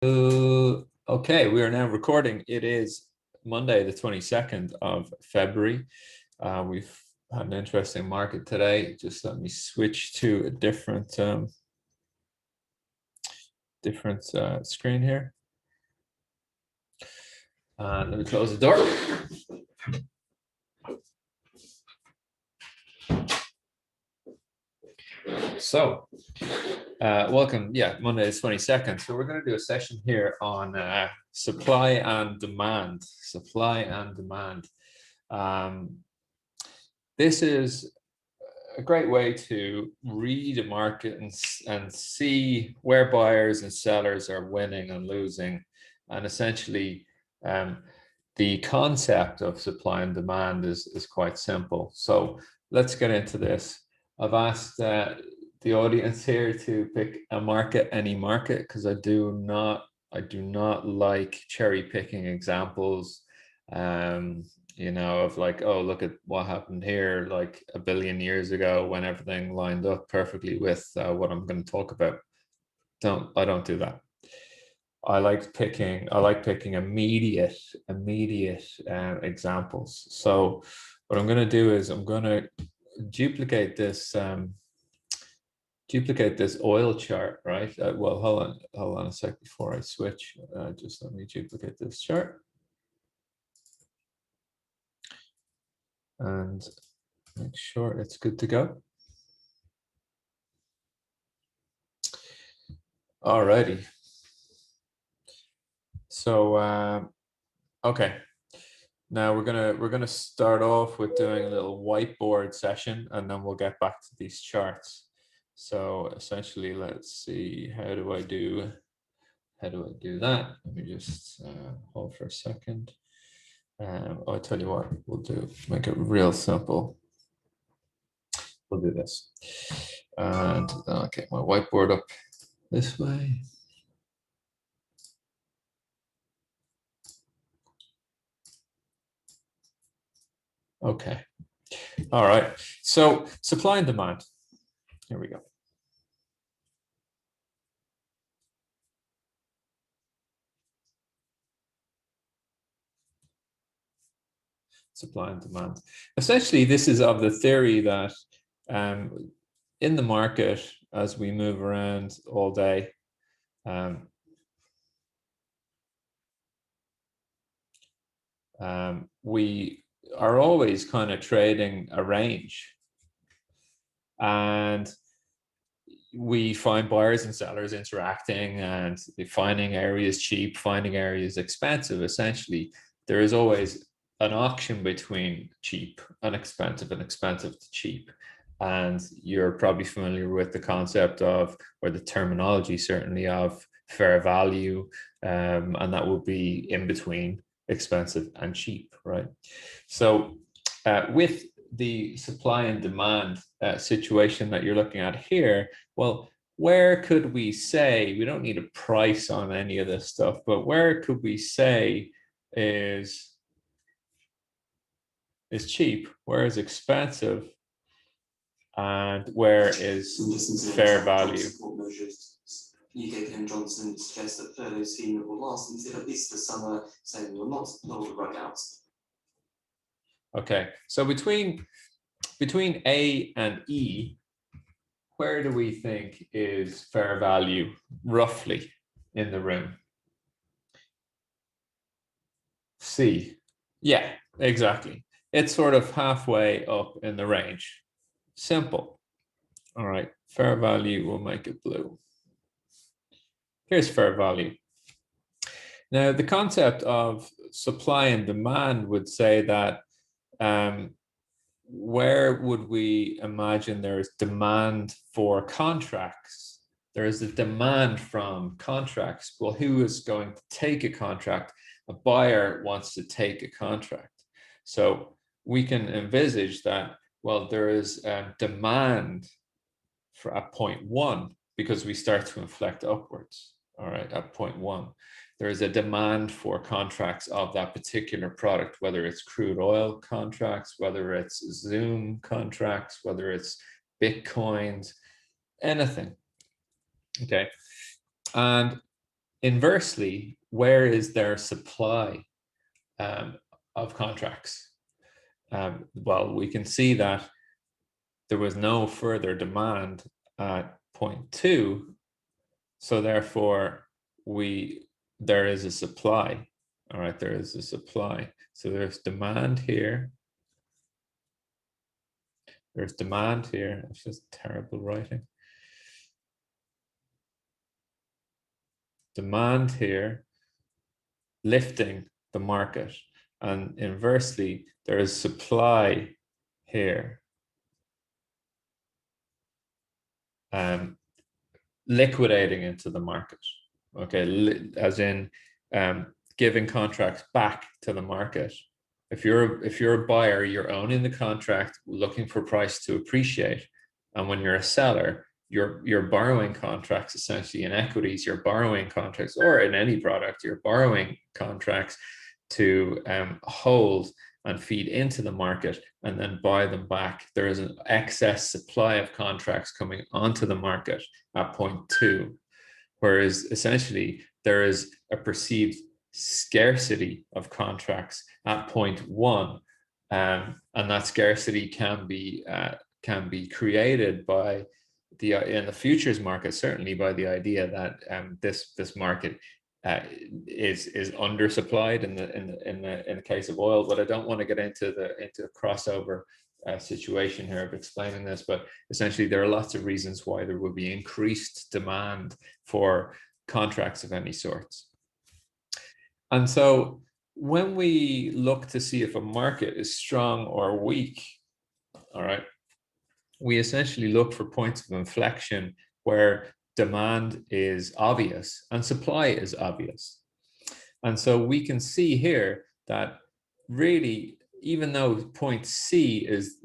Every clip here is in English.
Okay, we are now recording. It is Monday, the 22nd of February. We've had an interesting market today. Just let me switch to a different screen here. And let me close the door. So, welcome. Yeah, Monday is 22nd. So we're going to do a session here on supply and demand. Supply and demand. This is a great way to read a market and see where buyers and sellers are winning and losing. And essentially, the concept of supply and demand is quite simple. So let's get into this. I've asked the audience here to pick a market, any market, because I do not like cherry picking examples. Of like, oh, look at what happened here like a billion years ago when everything lined up perfectly with what I'm going to talk about. I don't do that. I like picking immediate examples. So what I'm going to do is I'm going to duplicate this oil chart, right? Well, hold on a sec before I switch. Just let me duplicate this chart. And make sure it's good to go. Alrighty. So okay. Now we're gonna start off with doing a little whiteboard session, and then we'll get back to these charts. So essentially, let's see, how do I do that? Let me just hold for a second. I'll tell you what we'll do. Make it real simple. We'll do this, and I'll get my whiteboard up this way. Okay. All right. So supply and demand. Here we go. Supply and demand. Essentially, this is of the theory that in the market, as we move around all day, we are always kind of trading a range, and we find buyers and sellers interacting and finding areas cheap, finding areas expensive. Essentially, there is always an auction between cheap and expensive to cheap. And you're probably familiar with the concept of, or the terminology certainly, of fair value, and that will be in between expensive and cheap, right? So with the supply and demand situation that you're looking at here, well, where could we say, we don't need a price on any of this stuff, but where could we say is cheap, where is expensive, and where is fair value? UK Johnson suggests that furlough scheme will last until at least the summer, saying will not pull the rug out. Okay, so between A and E, where do we think is fair value roughly in the room? C. Yeah, exactly. It's sort of halfway up in the range. Simple. All right, fair value, will make it blue. Here's fair value. Now, the concept of supply and demand would say that where would we imagine there is demand for contracts? There is a demand from contracts. Well, who is going to take a contract? A buyer wants to take a contract. So we can envisage that, well, there is a demand for at point one, because we start to inflect upwards. All right, at point one, there is a demand for contracts of that particular product, whether it's crude oil contracts, whether it's Zoom contracts, whether it's Bitcoins, anything. Okay. And inversely, where is their supply of contracts? Well, we can see that there was no further demand at point 2, so therefore there is a supply. All right, there is a supply. So there's demand here. There's demand here. It's just terrible writing. Demand here, lifting the market. And inversely, there is supply here. Liquidating into the market. Okay, as in giving contracts back to the market. If you're a buyer, you're owning the contract, looking for price to appreciate, and when you're a seller, you're borrowing contracts essentially in equities. You're borrowing contracts, or in any product, you're borrowing contracts to hold and feed into the market and then buy them back. There is an excess supply of contracts coming onto the market at point 2, whereas essentially there is a perceived scarcity of contracts at point 1, and that scarcity can be created by in the futures market, certainly by the idea that this market is undersupplied in the case of oil. But I don't want to get into a crossover situation here of explaining this, but essentially there are lots of reasons why there will be increased demand for contracts of any sorts. And so when we look to see if a market is strong or weak, all right, we essentially look for points of inflection where demand is obvious and supply is obvious. And so we can see here that really, even though point C is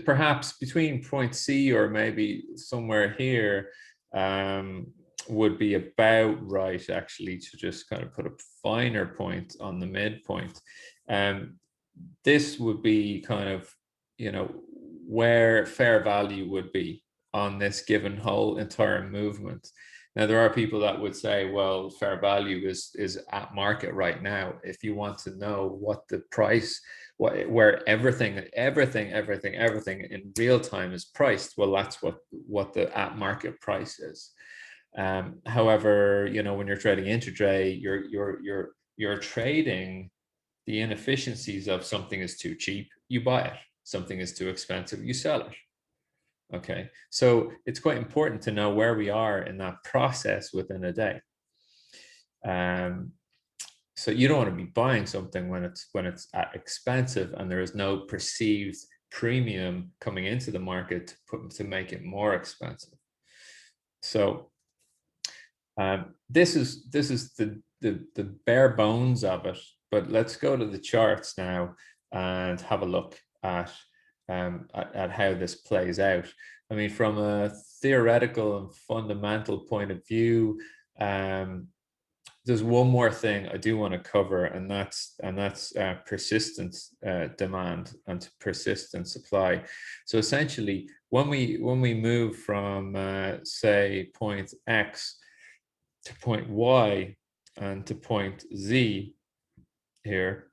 perhaps between point C or maybe somewhere here, would be about right, actually, to just kind of put a finer point on the midpoint. This would be kind of, where fair value would be on this given whole entire movement. Now, there are people that would say, well, fair value is at market right now. If you want to know what the price, where everything in real time is priced, well, that's what the at market price is. However, when you're trading intraday, you're trading the inefficiencies of something is too cheap, you buy it. Something is too expensive, you sell it. Okay, so it's quite important to know where we are in that process within a day. So you don't want to be buying something when it's expensive and there is no perceived premium coming into the market to make it more expensive. So this is the bare bones of it. But let's go to the charts now and have a look at how this plays out. I mean, from a theoretical and fundamental point of view, there's one more thing I do want to cover, and that's persistent demand and persistent supply. So essentially, when we move from say point X to point Y and to point Z here,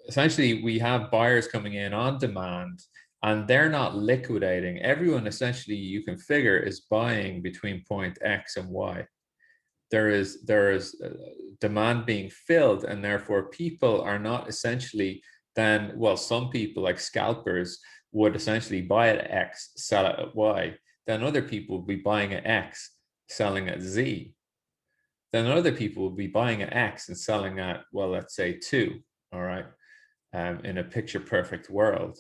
essentially we have buyers coming in on demand and they're not liquidating. Everyone essentially, you can figure, is buying between point X and Y. There is demand being filled, and therefore people are not essentially then, well, some people like scalpers would essentially buy at X, sell it at Y. Then other people will be buying at X, selling at Z. Then other people will be buying at X and selling at, well, let's say 2, all right, in a picture perfect world.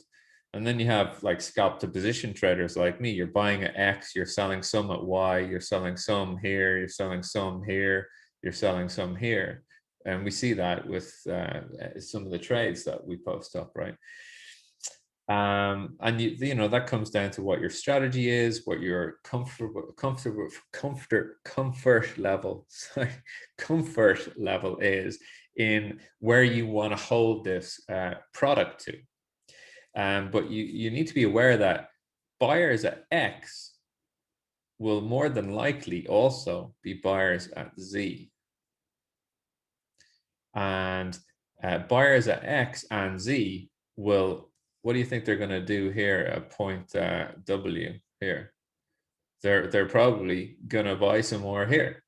And then you have like scalp to position traders like me. You're buying at X, you're selling some at Y, you're selling some here, you're selling some here, you're selling some here. And we see that with some of the trades that we post up, right? And that comes down to what your strategy is, what your comfort level is in where you want to hold this product to. But you need to be aware that buyers at X will more than likely also be buyers at Z. And buyers at X and Z will, what do you think they're going to do here at point W here? They're probably going to buy some more here.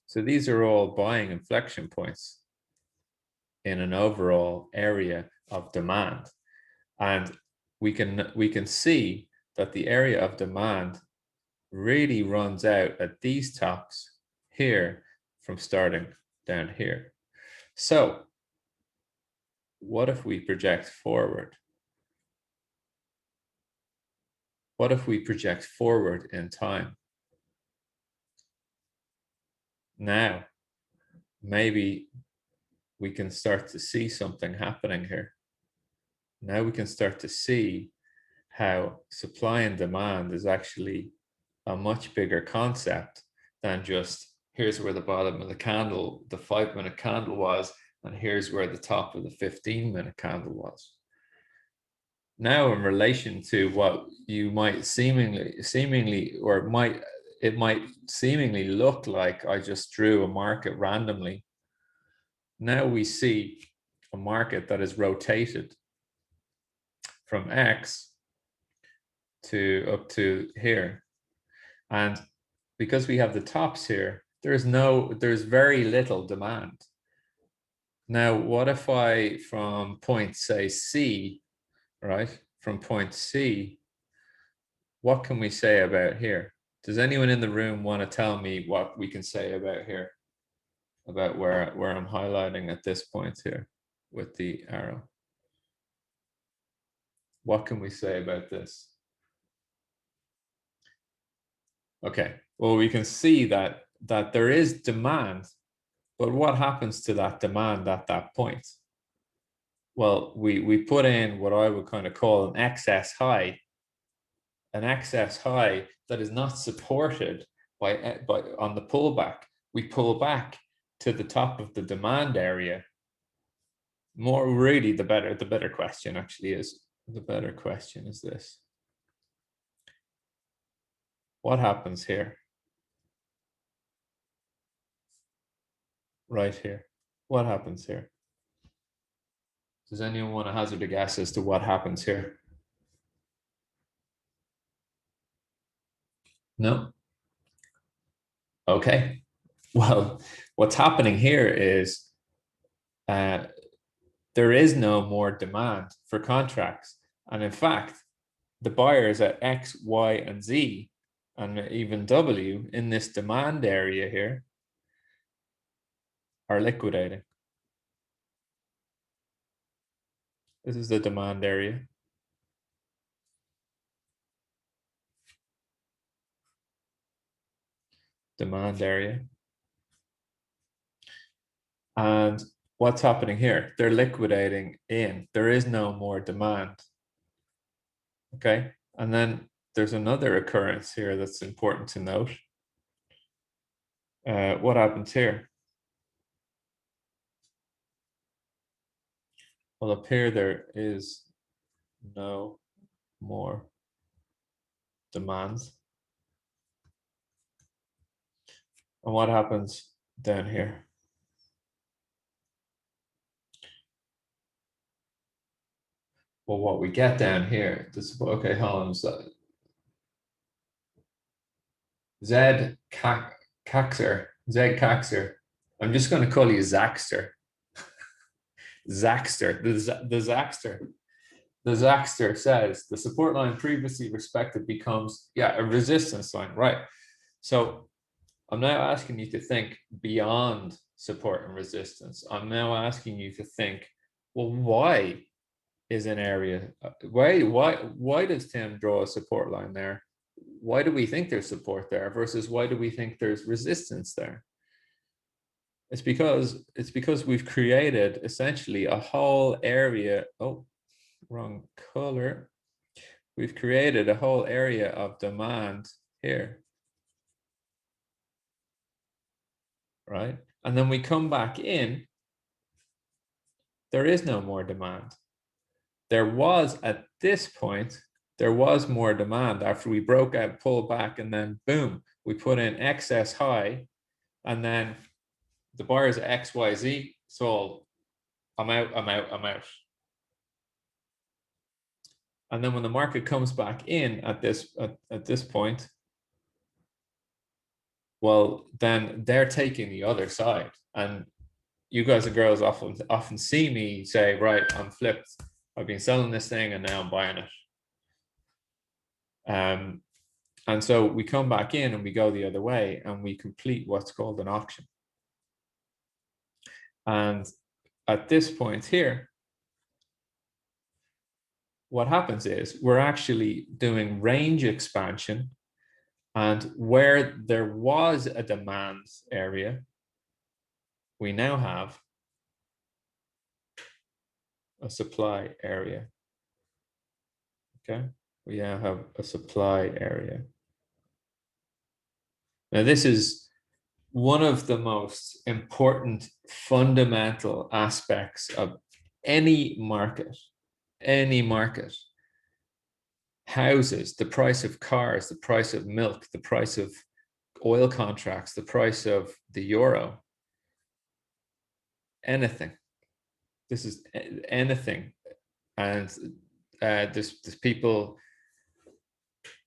So these are all buying inflection points in an overall area of demand. And we can see that the area of demand really runs out at these tops here from starting down here. So what if we project forward? What if we project forward in time? Now, maybe we can start to see something happening here. Now we can start to see how supply and demand is actually a much bigger concept than just here's where the bottom of the candle, the 5-minute candle was, and here's where the top of the 15-minute candle was. Now, in relation to what you might seemingly, or it might seemingly look like I just drew a market randomly. Now we see a market that is rotated from X to up to here. And because we have the tops here, there's very little demand. Now, what if I, from point, say, C, right? From point C, what can we say about here? Does anyone in the room want to tell me what we can say about here? About where I'm highlighting at this point here with the arrow. What can we say about this? Okay, well, we can see that there is demand, but what happens to that demand at that point? Well, we put in what I would kind of call an excess high that is not supported by on the pullback. We pull back to the top of the demand area. More really, the better question actually is, the better question is this. What happens here? Right here. What happens here? Does anyone want to hazard a guess as to what happens here? No? Okay. Well, what's happening here is there is no more demand for contracts. And in fact, the buyers at X, Y, and Z, and even W in this demand area here are liquidating. This is the demand area. Demand area. And what's happening here? They're liquidating in. There is no more demand. Okay. And then there's another occurrence here that's important to note. What happens here? Well, up here, there is no more demand. And what happens down here? Well, what we get down here, this, okay, hold on. Zed Caxer. I'm just going to call you Zaxter. Zaxter, the Zaxter. The Zaxter says the support line previously respected becomes, yeah, a resistance line, right? So I'm now asking you to think beyond support and resistance. I'm now asking you to think, well, why is an area, why does Tim draw a support line there? Why do we think there's support there versus why do we think there's resistance there? It's because we've created essentially a whole area. Oh, wrong color. We've created a whole area of demand here. Right? And then we come back in. There is no more demand. There was at this point there was more demand after we broke out, pulled back, and then boom, we put in excess high, and then the buyers at XYZ sold. I'm out, I'm out, I'm out. And then when the market comes back in at this point, well, then they're taking the other side. And you guys and girls often see me say, right, I'm flipped. I've been selling this thing and now I'm buying it. And so we come back in and we go the other way and we complete what's called an auction. And at this point here, what happens is we're actually doing range expansion, and where there was a demand area, we now have a supply area. Okay, we now have a supply area. Now, this is one of the most important fundamental aspects of any market. Any market. Houses, the price of cars, the price of milk, the price of oil contracts, the price of the euro, anything. This is anything. And there's people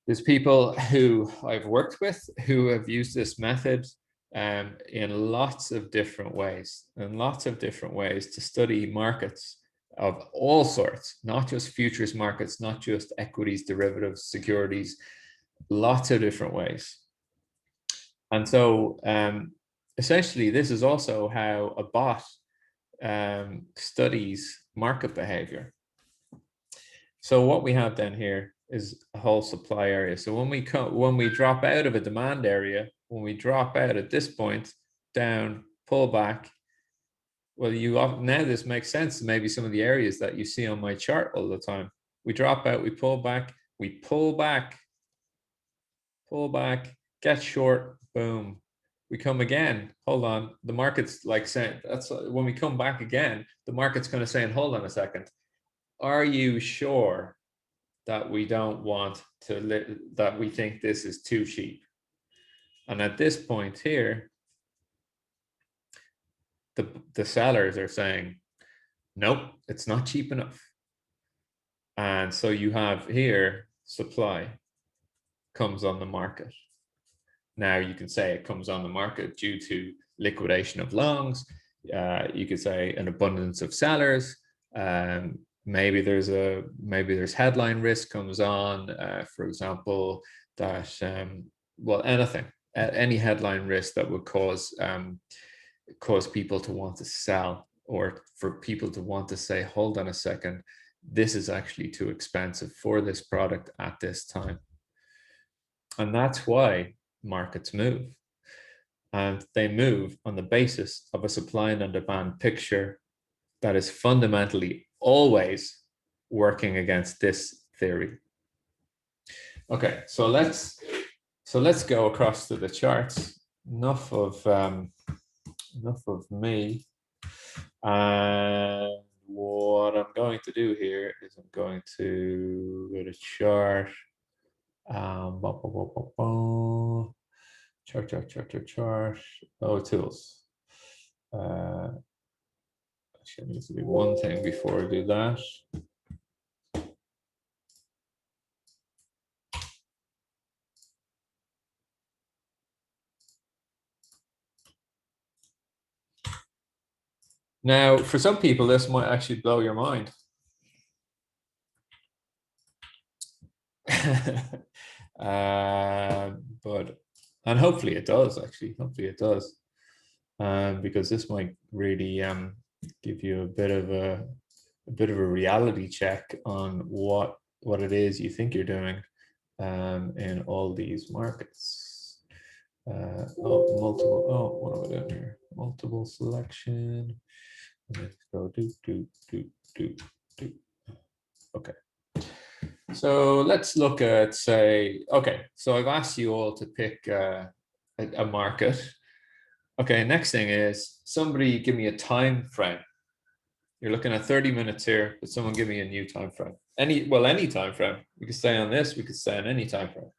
who I've worked with who have used this method in lots of different ways, to study markets of all sorts, not just futures markets, not just equities, derivatives, securities, lots of different ways. And so essentially, this is also how a bot studies market behavior. So what we have then here is a whole supply area. So when we drop out of a demand area, when we drop out at this point, down, pull back, well, now this makes sense to maybe some of the areas that you see on my chart all the time. We drop out, we pull back, get short, boom. We come again, hold on. The market's like saying, that's when we come back again, the market's kind of saying, hold on a second. Are you sure that we don't want to, that we think this is too cheap? And at this point here, the sellers are saying, nope, it's not cheap enough. And so you have here, supply comes on the market. Now you can say it comes on the market due to liquidation of longs. You could say an abundance of sellers. Maybe there's headline risk comes on, for example, that well, any headline risk that would cause people to want to sell, or for people to want to say, hold on a second, this is actually too expensive for this product at this time. And that's why markets move. And they move on the basis of a supply and demand picture that is fundamentally always working against this theory. Okay, so let's go across to the charts. Enough of me. And what I'm going to do here is I'm going to go to chart. Chart. Oh, tools. Actually, needs to be one thing before I do that. Now, for some people, this might actually blow your mind. And hopefully it does, actually. Hopefully it does. Because this might really give you a bit of a reality check on what it is you think you're doing in all these markets. What am I doing here? Multiple selection. Let's go do. Okay. So let's look at, say, okay, so I've asked you all to pick a market. Okay, next thing is somebody give me a time frame. You're looking at 30 minutes here, but someone give me a new time frame. Any time frame. We could stay on this, we could stay on any time frame.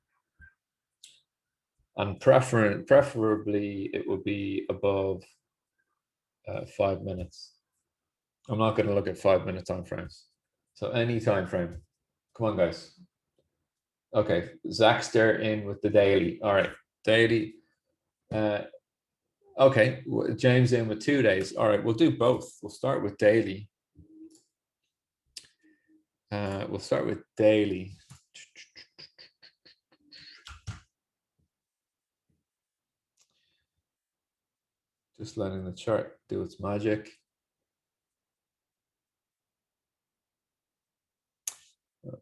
And preferably it will be above 5 minutes. I'm not going to look at 5 minute time frames. So any time frame. Come on, guys. Okay, Zach's there in with the daily. All right, daily. Okay, James in with 2 days. All right, we'll do both. We'll start with daily. We'll start with daily. Just letting the chart do its magic.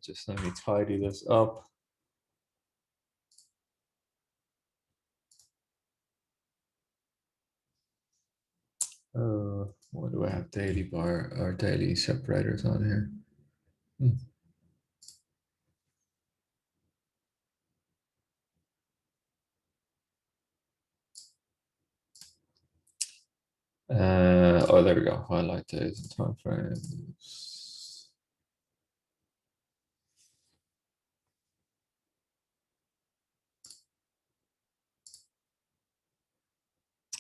Just let me tidy this up. What do I have daily bar or daily separators on here? Oh, there we go. Highlight days and time frames.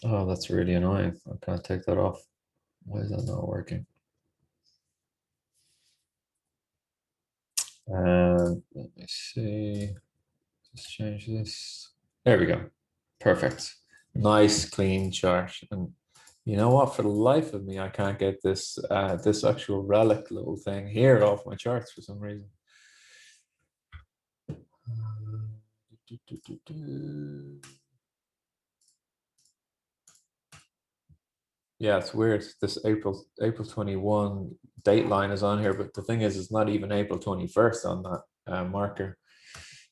Oh, that's really annoying. I can't take that off. Why is that not working? Let me see. Just change this. There we go. Perfect. Nice clean chart. And you know what? For the life of me, I can't get this this actual relic little thing here off my charts for some reason. Yeah, it's weird. This April 21 date line is on here, but the thing is, it's not even April 21st on that marker.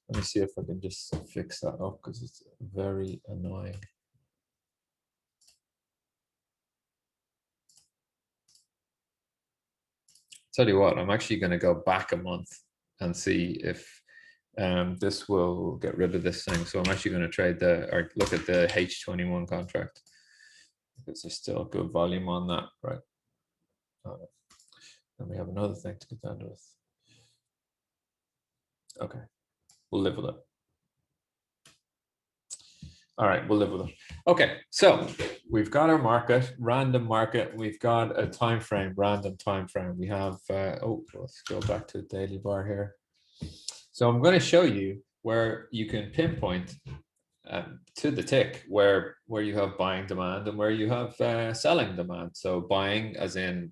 Let me see if I can just fix that up because it's very annoying. Tell you what, I'm actually going to go back a month and see if this will get rid of this thing. So I'm actually going to trade or look at the H21 contract because there's still good volume on that, right? And we have another thing to contend with. Okay, we'll live with it. All right, we'll live with it. Okay, so we've got our market, random market. We've got a time frame, random time frame. We have, let's go back to the daily bar here. So I'm going to show you where you can pinpoint to the tick where you have buying demand and where you have selling demand. So buying as in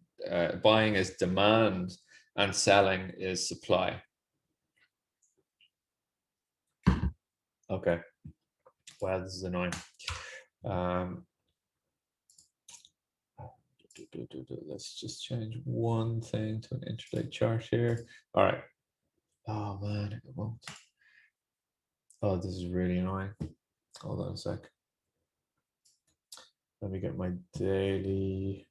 buying is demand and selling is supply. Okay. Wow, this is annoying. Let's just change one thing to an intraday chart here. All right. Oh man, it won't. Oh, this is really annoying. Hold on a sec. Let me get my daily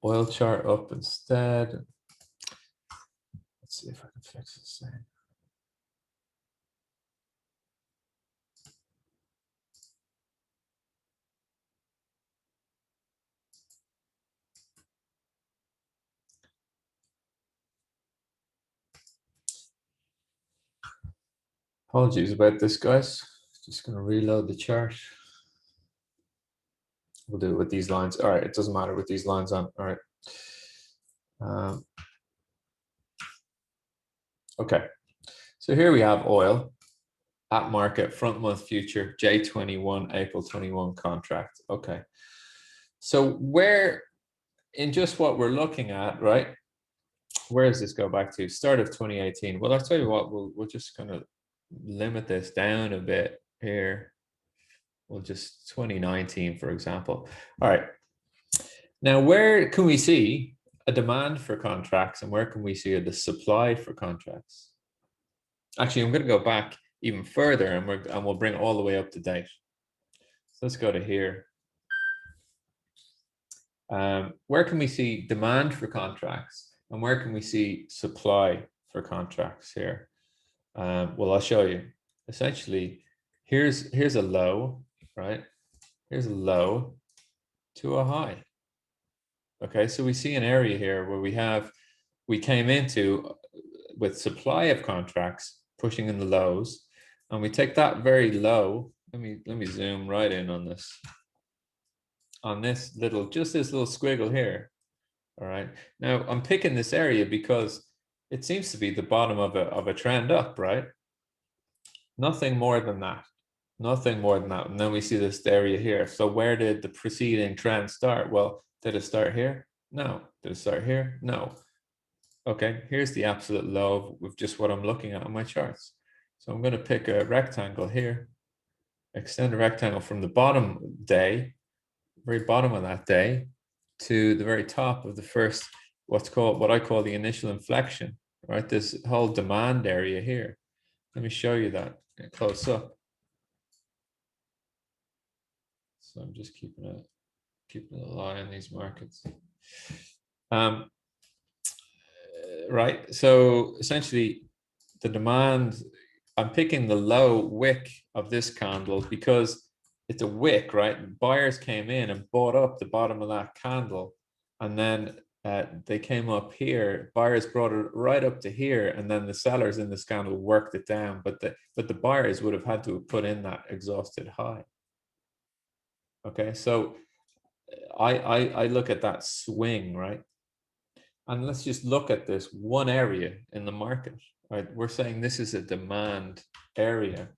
oil chart up instead. Let's see if I can fix this thing. Apologies about this, guys. Just going to reload the chart. We'll do it with these lines. All right, it doesn't matter with these lines on. All right. Okay, so here we have oil at market, front month future, J21, April 21 contract. Okay, so where in just what we're looking at, right? Where does this go back to? Start of 2018. Well, I'll tell you what, we'll just kind of limit this down a bit here. We'll just 2019, for example. All right. Now, where can we see a demand for contracts and where can we see the supply for contracts? Actually, I'm going to go back even further and we'll bring it all the way up to date. So let's go to here. Where can we see demand for contracts and where can we see supply for contracts here? Well, I'll show you. Essentially, here's a low, right? Here's a low to a high. Okay, so we see an area here where we came into with supply of contracts pushing in the lows, and we take that very low. Let me zoom right in on this. On this little, just this little squiggle here. All right. Now I'm picking this area because it seems to be the bottom of a trend up, right? Nothing more than that. Nothing more than that. And then we see this area here. So where did the preceding trend start? Well, did it start here? No. Did it start here? No. Okay, here's the absolute low with just what I'm looking at on my charts. So I'm going to pick a rectangle here, extend a rectangle from the bottom day, very bottom of that day, to the very top of the first, what I call the initial inflection, right? This whole demand area here. Let me show you that close up. So I'm just keeping an eye on these markets. Right. So essentially, the demand. I'm picking the low wick of this candle because it's a wick, right? Buyers came in and bought up the bottom of that candle, and then they came up here. Buyers brought it right up to here, and then the sellers in this candle worked it down. But the buyers would have had to have put in that exhausted high. Okay, so I look at that swing, right? And let's just look at this one area in the market, right? We're saying this is a demand area.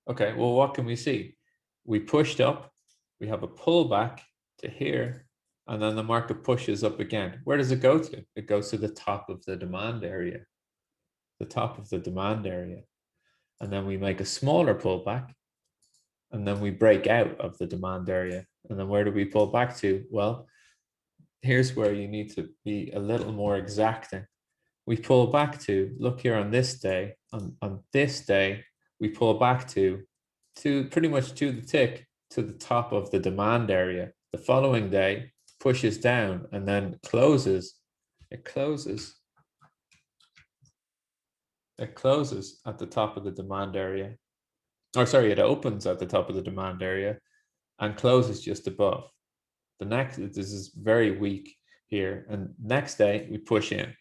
Okay, well, what can we see? We pushed up, we have a pullback to here, and then the market pushes up again. Where does it go to? It goes to the top of the demand area, the top of the demand area. And then we make a smaller pullback, and then we break out of the demand area. And then where do we pull back to? Well, here's where you need to be a little more exacting. We pull back to, look here on this day, on this day, we pull back to pretty much to the tick to the top of the demand area. The following day pushes down and then closes. It closes at the top of the demand area. Or sorry, it opens at the top of the demand area and closes just above. The next, this is very weak here. And next day we push in,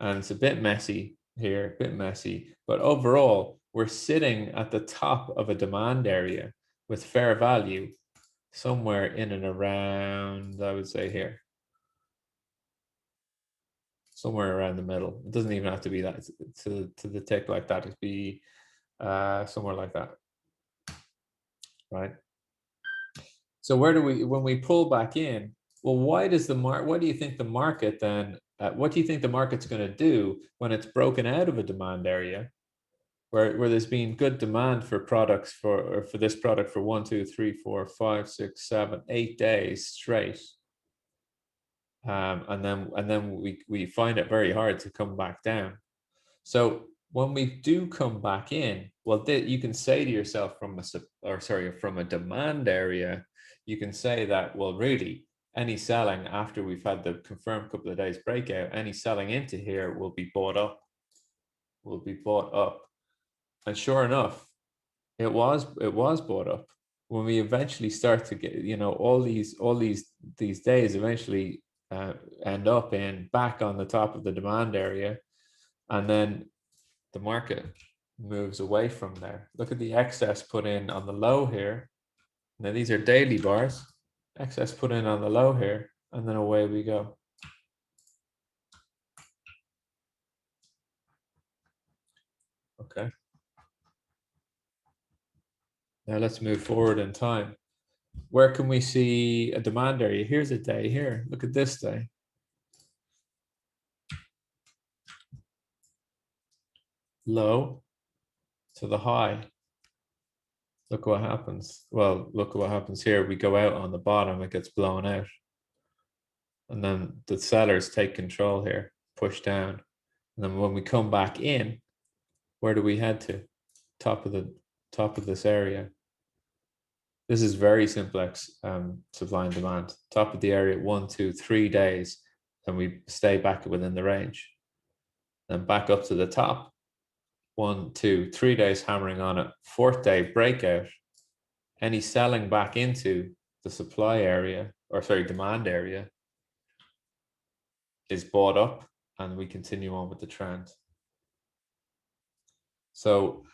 and it's a bit messy here, a bit messy, but overall we're sitting at the top of a demand area with fair value somewhere in and around, I would say here, somewhere around the middle. It doesn't even have to be that to the tick like that. It'd be somewhere like that, right? So where do we, when we pull back in, well, why do you think the market then, what do you think the market's going to do when it's broken out of a demand area where there's been good demand for products for this product for 1, 2, 3, 4, 5, 6, 7, 8 days straight, and then we find it very hard to come back down. So when we do come back in, well, you can say to yourself from a demand area, you can say that, well, really, any selling after we've had the confirmed couple of days breakout, any selling into here will be bought up. And sure enough, it was bought up. When we eventually start to get, all these days eventually end up back on the top of the demand area, and then the market moves away from there. Look at the excess put in on the low here. Now these are daily bars. Excess put in on the low here, and then away we go. Okay. Now let's move forward in time. Where can we see a demand area? Here's a day here. Look at this day. Low to the high. Look what happens. Well, look what happens here. We go out on the bottom, it gets blown out. And then the sellers take control here, push down. And then when we come back in, where do we head to? Top of this area. This is very simplex supply and demand. Top of the area, 1, 2, 3 days, and we stay back within the range. Then back up to the top. 1, 2, 3 days hammering on it. 4th day breakout. Any selling back into the supply area, or sorry, demand area. is bought up, and we continue on with the trend. So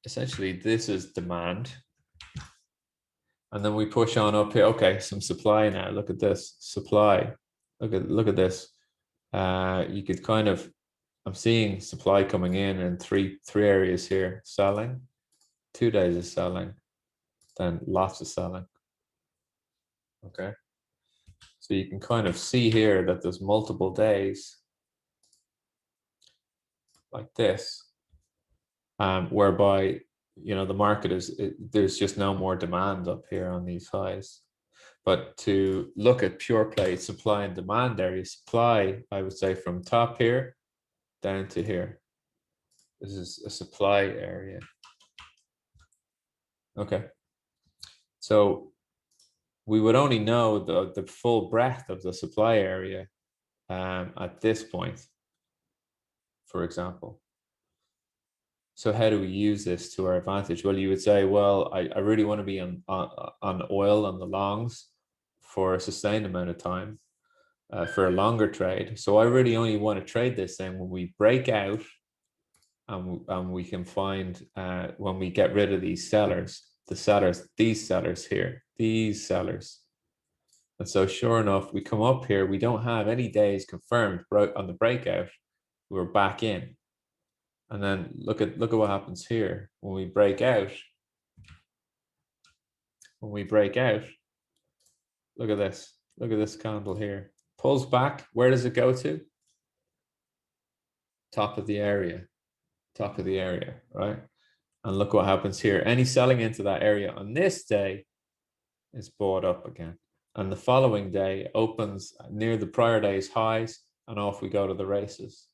essentially this is demand. And then we push on up here. Okay, some supply now. Look at this supply. Look at this. You could kind of, I'm seeing supply coming in three areas here. Selling, 2 days of selling, then lots of selling. Okay. So you can kind of see here that there's multiple days like this, whereby, you know, the market is, there's just no more demand up here on these highs. But to look at pure play supply and demand area, supply, I would say from top here down to here. This is a supply area. Okay. So we would only know the full breadth of the supply area at this point, for example. So how do we use this to our advantage? Well, you would say, well, I really want to be on oil on the longs for a sustained amount of time, for a longer trade. So I really only want to trade this thing when we break out, and we can find, when we get rid of these sellers, these sellers here, these sellers. And so sure enough, we come up here, we don't have any days confirmed on the breakout. We're back in. And then look at what happens here when we break out. When we break out, look at this. Look at this candle here. Pulls back. Where does it go to? Top of the area. Top of the area, right? And look what happens here. Any selling into that area on this day is bought up again. And the following day opens near the prior day's highs, and off we go to the races.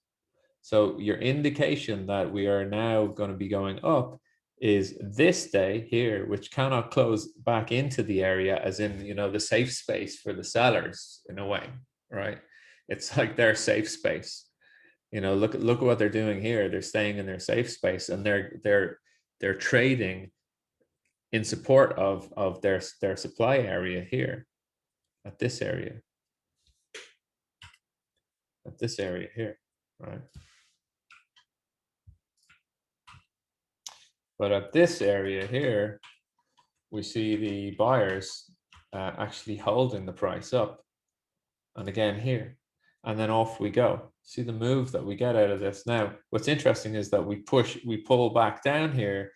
So your indication that we are now going to be going up is this day here, which cannot close back into the area, as in, you know, the safe space for the sellers in a way, right? It's like their safe space. You know, look at what they're doing here. They're staying in their safe space, and they're trading in support of their supply area here, at this area here, right? But at this area here, we see the buyers actually holding the price up, and again here, and then off we go. See the move that we get out of this. Now, what's interesting is that we pull back down here,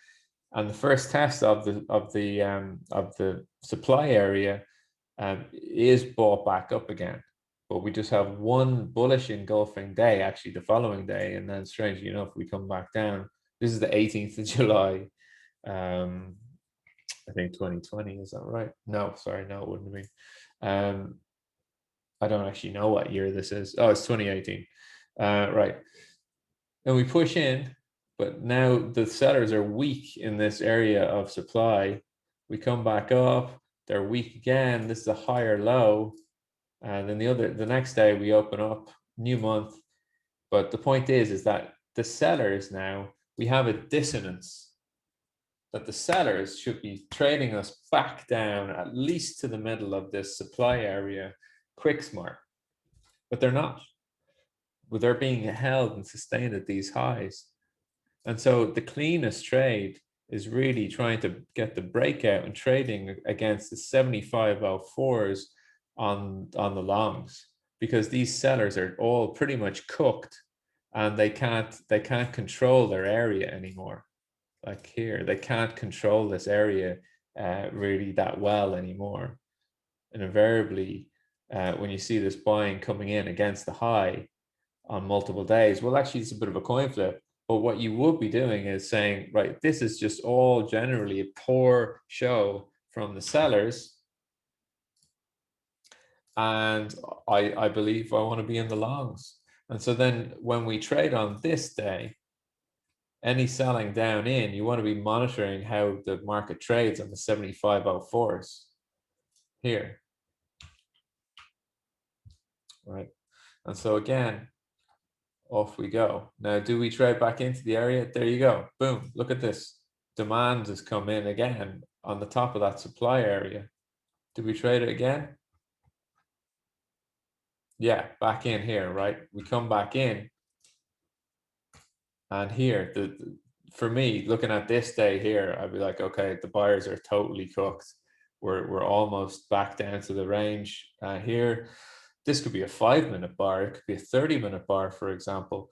and the first test of the supply area is bought back up again. But we just have one bullish engulfing day, actually the following day, and then strangely enough, we come back down. This is the 18th of July, I think 2020, is that right? No, sorry, no, it wouldn't have been. I don't actually know what year this is. Oh, it's 2018. Right. And we push in, but now the sellers are weak in this area of supply. We come back up, they're weak again. This is a higher low. And then the next day we open up, new month. But the point is that the sellers now, we have a dissonance that the sellers should be trading us back down at least to the middle of this supply area, quick smart, but they're not. Well, they're being held and sustained at these highs. And so the cleanest trade is really trying to get the breakout and trading against the 75.04s on the longs, because these sellers are all pretty much cooked, and they can't control their area anymore. Like here, they can't control this area really that well anymore. And invariably, when you see this buying coming in against the high on multiple days, well, actually, it's a bit of a coin flip. But what you would be doing is saying, right, this is just all generally a poor show from the sellers, and I believe I want to be in the longs. And so then when we trade on this day, any selling down in, you want to be monitoring how the market trades on the 75.04s here, right? And so again, off we go. Now, do we trade back into the area? There you go. Boom. Look at this. Demand has come in again on the top of that supply area. Do we trade it again? yeah, back in here, right? We come back in, and here, for me, looking at this day here, I'd be like, okay, the buyers are totally cooked. We're almost back down to the range here. This could be a 5-minute bar. It could be a 30-minute bar, for example.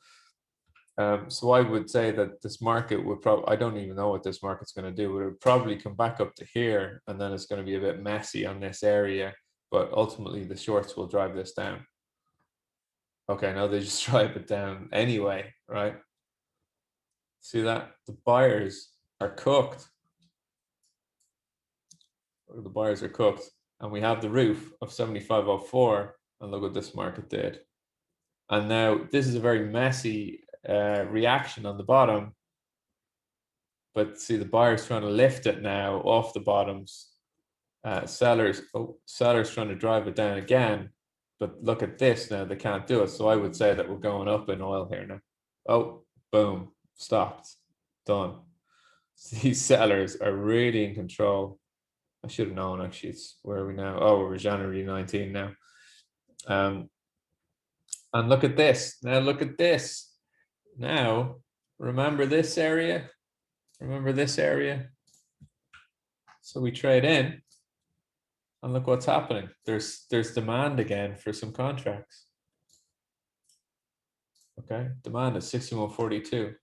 So I would say that this market would probably, I don't even know what this market's going to do, but it would probably come back up to here, and then it's going to be a bit messy on this area, but ultimately the shorts will drive this down. Okay, now they just drive it down anyway, right? See that? The buyers are cooked. The buyers are cooked. And we have the roof of 75.04, and look what this market did. And now this is a very messy reaction on the bottom. But see, the buyers trying to lift it now off the bottoms. Sellers trying to drive it down again. But look at this now, they can't do it. So I would say that we're going up in oil here now. Oh, boom, stopped, done. These sellers are really in control. I should have known, actually. It's where are we now? Oh, we're January 19 now. And look at this. Now look at this. Now, remember this area? Remember this area? So we trade in, and look what's happening. There's demand again for some contracts. Okay, demand is 61.42.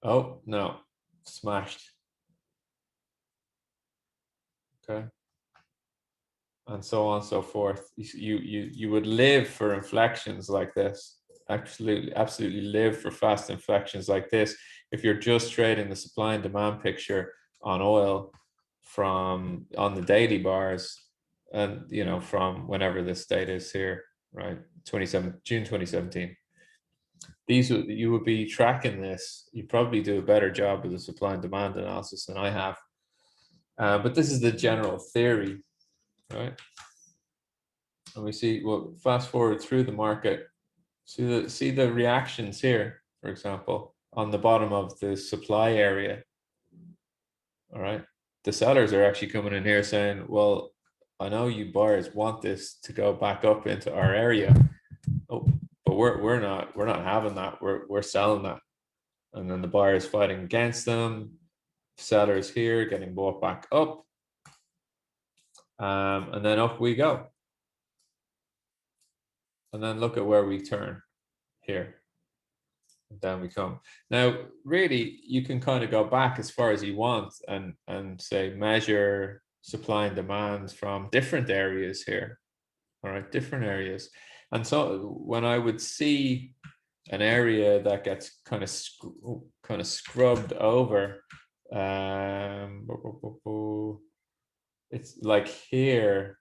Oh no, smashed. Okay, and so on and so forth. You would live for inflections like this. Absolutely live for fast inflections like this if you're just trading the supply and demand picture on oil from on the daily bars, and you know, from whenever this date is here, right? June 2017. You would be tracking this. You probably do a better job with the supply and demand analysis than I have. But this is the general theory, right? And we see, well, fast forward through the market, see the reactions here, for example, on the bottom of the supply area. All right, the sellers are actually coming in here saying, well, I know you buyers want this to go back up into our area. Oh, but we're not having that. We're selling that. And then the buyers fighting against them, sellers here getting bought back up. And then up we go. And then look at where we turn here. And down we come. Now, really, you can kind of go back as far as you want and say measure supply and demand from different areas here. All right, different areas. And so when I would see an area that gets kind of scrubbed over, it's like here,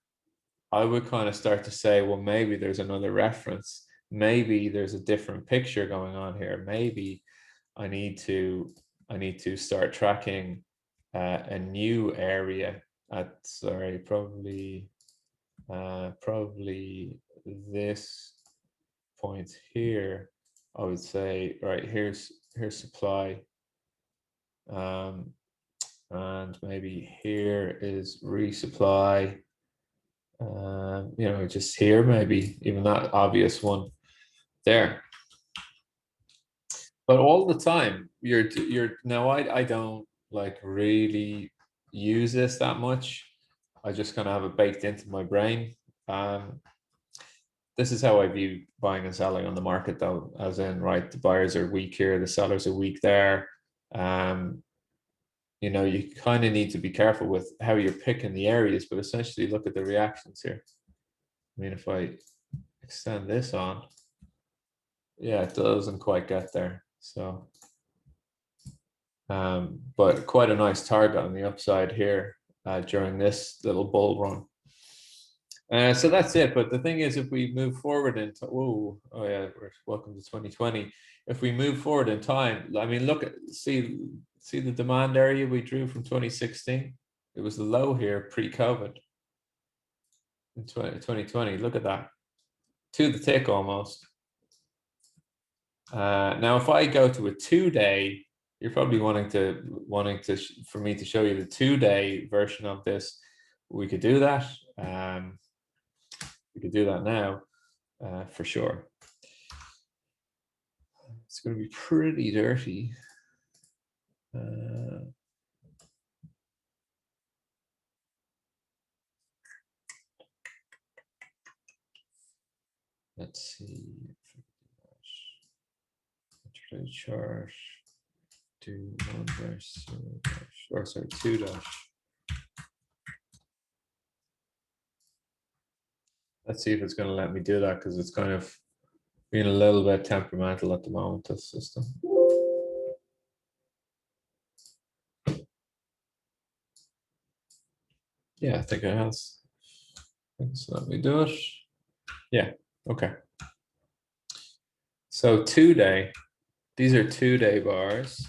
I would kind of start to say, well, maybe there's another reference. Maybe there's a different picture going on here. Maybe I need to start tracking a new area at, sorry, probably this point here. I would say, right, here's supply, and maybe here is resupply. You know, just here, maybe even that obvious one there. But all the time, you're now. I don't like really use this that much. I just kind of have it baked into my brain. This is how I view buying and selling on the market, though, as in, right, the buyers are weak here, the sellers are weak there. You know, you kind of need to be careful with how you're picking the areas, but essentially look at the reactions here. I mean, if I extend this on, yeah, it doesn't quite get there. So, but quite a nice target on the upside here during this little bull run. So that's it. But the thing is, if we move forward into, oh yeah, welcome to 2020. If we move forward in time, I mean, look at, see the demand area we drew from 2016. It was the low here pre-COVID in 2020. Look at that, to the tick almost. Now, if I go to a 2-day, you're probably wanting to for me to show you the 2-day version of this. We could do that. We could do that now. for sure. It's going to be pretty dirty. Let's see. Intraday chart. Do 1 dash 0 dash, or sorry, 2 dash. Let's see if it's going to let me do that, because it's kind of being a little bit temperamental at the moment, this system. Yeah, I think it has. So let me do it. Yeah, okay. So 2-day, these are 2-day bars.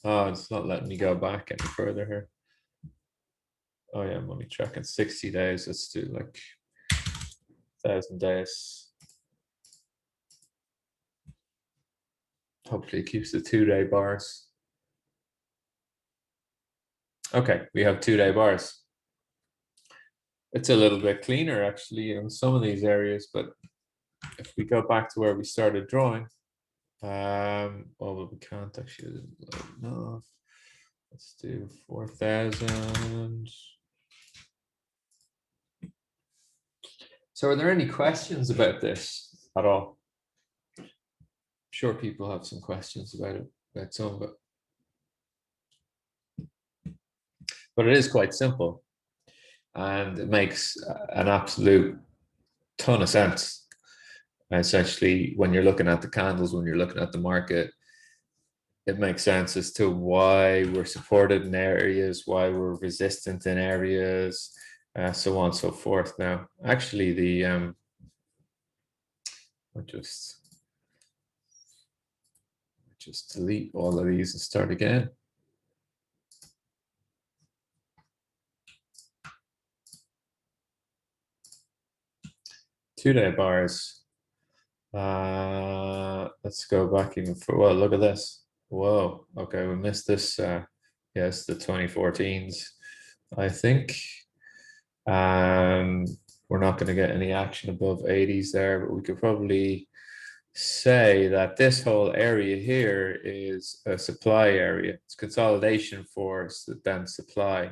Oh, it's not letting me go back any further here. Oh yeah, I'm only tracking 60 days. Let's do like 1,000 days. Hopefully it keeps the 2-day bars. Okay, we have 2-day bars. It's a little bit cleaner actually in some of these areas, but if we go back to where we started drawing, well, we can't actually, no. Let's do 4,000. So are there any questions about this at all? I'm sure people have some questions about it, about some of it. But it is quite simple, and it makes an absolute ton of sense. Essentially, when you're looking at the candles, when you're looking at the market, it makes sense as to why we're supported in areas, why we're resistant in areas, so on and so forth. Now, actually, the I'll just delete all of these and start again. Two-day bars. Let's go back even for, well, look at this. Whoa, okay, we missed this. Yes, the 2014s, I think. We're not going to get any action above 80s there, but we could probably say that this whole area here is a supply area. It's consolidation for then supply.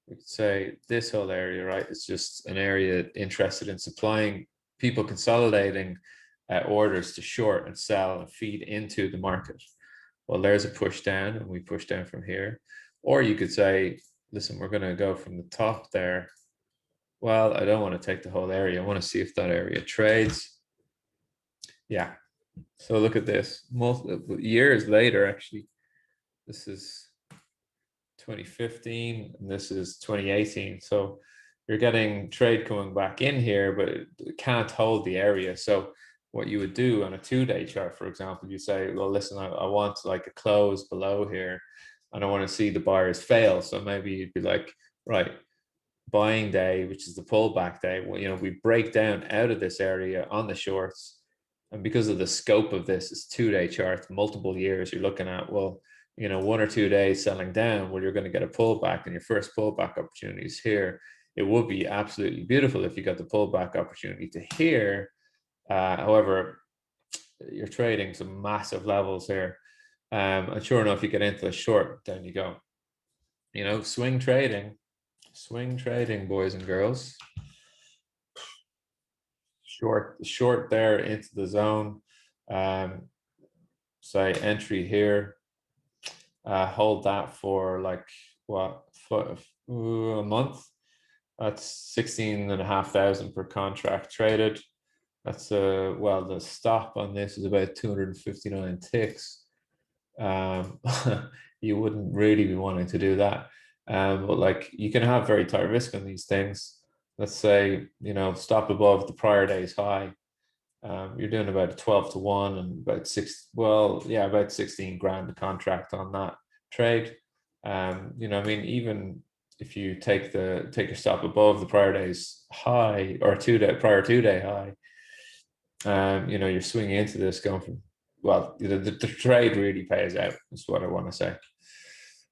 We could say this whole area, right, is just an area interested in supplying, people consolidating orders to short and sell and feed into the market. Well, there's a push down, and we push down from here. Or you could say, listen, we're going to go from the top there. Well, I don't want to take the whole area. I want to see if that area trades. Yeah. So look at this. Multiple years later, actually, this is 2015 and this is 2018. So you're getting trade coming back in here, but it can't hold the area. So what you would do on a 2-day chart, for example, you say, well, listen, I want like a close below here, and I want to see the buyers fail. So maybe you'd be like, right, buying day, which is the pullback day, well, you know, we break down out of this area on the shorts. And because of the scope of this, it's 2-day chart, multiple years, you're looking at, well, you know, 1 or 2 days selling down, well, you're going to get a pullback, and your first pullback opportunities here. It would be absolutely beautiful if you got the pullback opportunity to here. However, you're trading some massive levels here. And sure enough, you get into the short, down you go. You know, swing trading, boys and girls. Short there into the zone. Say entry here. Hold that for like what, a month. That's 16,500 per contract traded. That's well, the stop on this is about 259 ticks. You wouldn't really be wanting to do that. But like, you can have very tight risk on these things. Let's say, you know, stop above the prior day's high. You're doing about a 12 to 1 and about about 16 grand a contract on that trade. You know, I mean, even if you take your stop above the prior day's high, or prior 2-day high, you know, you're swinging into this going from, well, the trade really pays out, is what I want to say.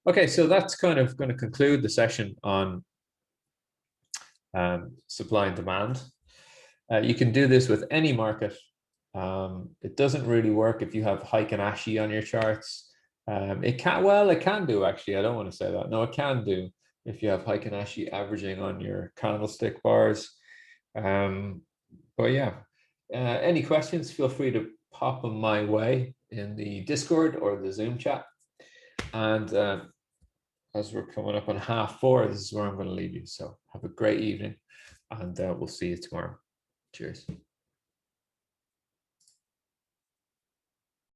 Okay, so that's kind of going to conclude the session on supply and demand. You can do this with any market. It doesn't really work if you have Heiken Ashi on your charts. It can do actually. I don't want to say that. No, it can do if you have Heiken Ashi averaging on your candlestick bars. But yeah, any questions, feel free to pop them my way in the Discord or the Zoom chat. And as we're coming up on 4:30, this is where I'm going to leave you. So have a great evening, and we'll see you tomorrow. Cheers.